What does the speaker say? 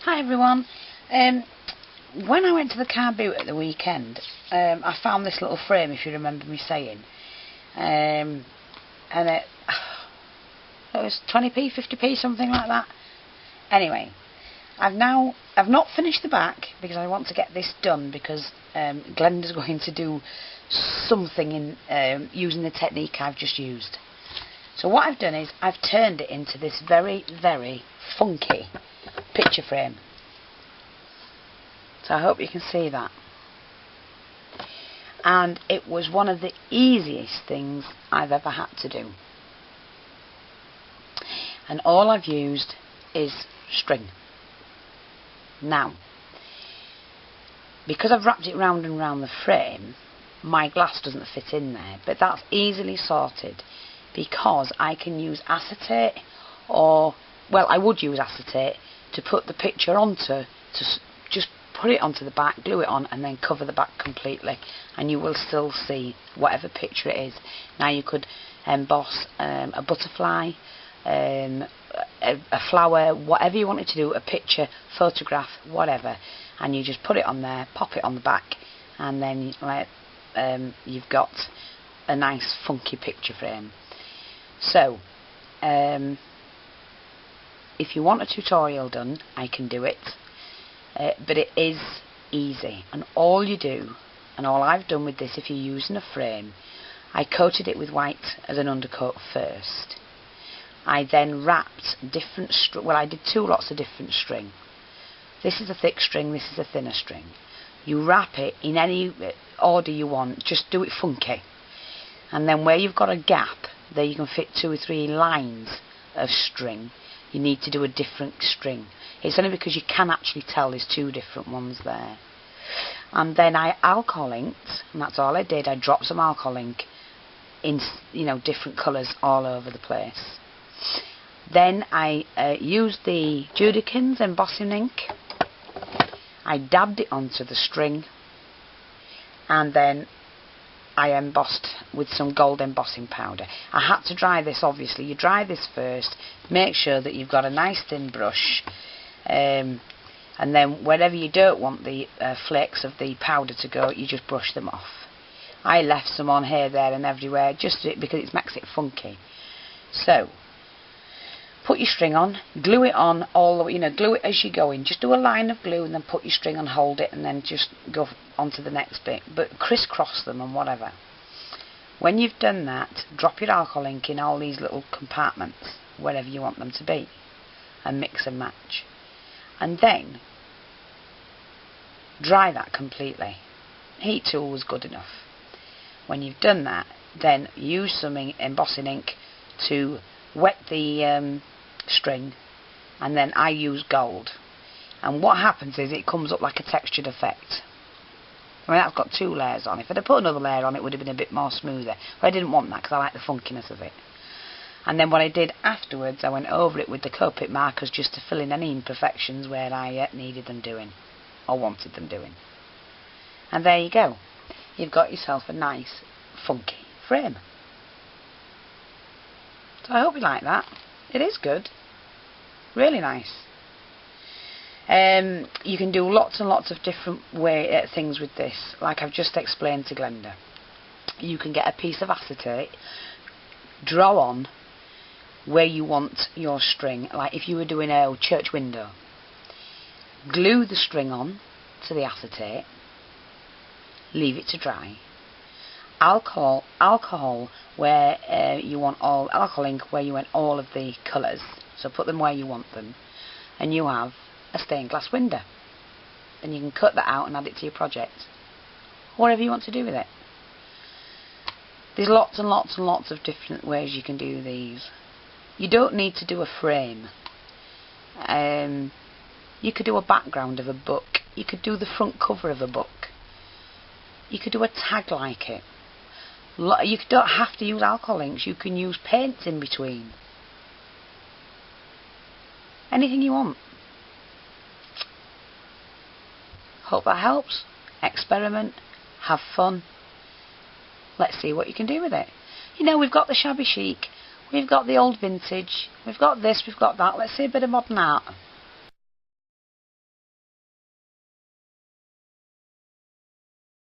Hi everyone. When I went to the car boot at the weekend, I found this little frame, if you remember me saying, and it was 20p, 50p, something like that. Anyway, I've not finished the back because I want to get this done because Glenda's going to do something in using the technique I've just used. So what I've done is I've turned it into this very, very funky picture frame. So I hope you can see that. And it was one of the easiest things I've ever had to do. And all I've used is string. Now, because I've wrapped it round and round the frame, my glass doesn't fit in there, but that's easily sorted because I can use acetate, or, well, I would use acetate to put the picture onto, to just put it onto the back, glue it on, and then cover the back completely, and you will still see whatever picture it is. Now you could emboss a butterfly, a flower, whatever you wanted to do, a picture, photograph, whatever, and you just put it on there, pop it on the back, and then you've got a nice funky picture frame. So if you want a tutorial done, I can do it, but it is easy, and all you do, and all I've done with this, if you're using a frame, I coated it with white as an undercoat first. I then wrapped different I did two lots of different string. This is a thick string, this is a thinner string. You wrap it in any order you want, just do it funky. And then where you've got a gap, there you can fit 2 or 3 lines of string. You need to do a different string. It's only because you can actually tell there's 2 different ones there. And then I alcohol inked, and that's all I did. I dropped some alcohol ink in, different colours all over the place. Then I used the Judikins embossing ink. I dabbed it onto the string, and then I embossed with some gold embossing powder. I had to dry this, obviously. You dry this first, make sure that you've got a nice thin brush, and then wherever you don't want the flakes of the powder to go, you just brush them off. I left some on here, there and everywhere, just because it makes it funky. So, put your string on, glue it on all the way, glue it as you go in. Just do a line of glue and then put your string on, hold it, and then just go on to the next bit. But crisscross them and whatever. When you've done that, drop your alcohol ink in all these little compartments, wherever you want them to be, and mix and match. And then, dry that completely. Heat tool was good enough. When you've done that, then use some embossing ink to wet the string, and then I use gold, and what happens is it comes up like a textured effect. I mean, that's got 2 layers on. If I'd have put another layer on, it would have been a bit more smoother, but I didn't want that because I like the funkiness of it. And then what I did afterwards, I went over it with the Copic markers just to fill in any imperfections where I needed them doing, or wanted them doing. And there you go, you've got yourself a nice funky frame. So I hope you like that. It is good. Really nice. You can do lots and lots of different things with this, like I've just explained to Glenda. You can get a piece of acetate, draw on where you want your string, like if you were doing a church window. Glue the string on to the acetate, leave it to dry. Alcohol where you want alcohol ink where you want all of the colours, so put them where you want them, and you have a stained glass window. Then you can cut that out and add it to your project, whatever you want to do with it. There's lots and lots and lots of different ways you can do these. You don't need to do a frame. You could do a background of a book, you could do the front cover of a book, you could do a tag like it. You don't have to use alcohol inks, you can use paints in between. Anything you want. Hope that helps. Experiment, have fun. Let's see what you can do with it. We've got the shabby chic, we've got the old vintage, we've got this, we've got that. Let's see a bit of modern art.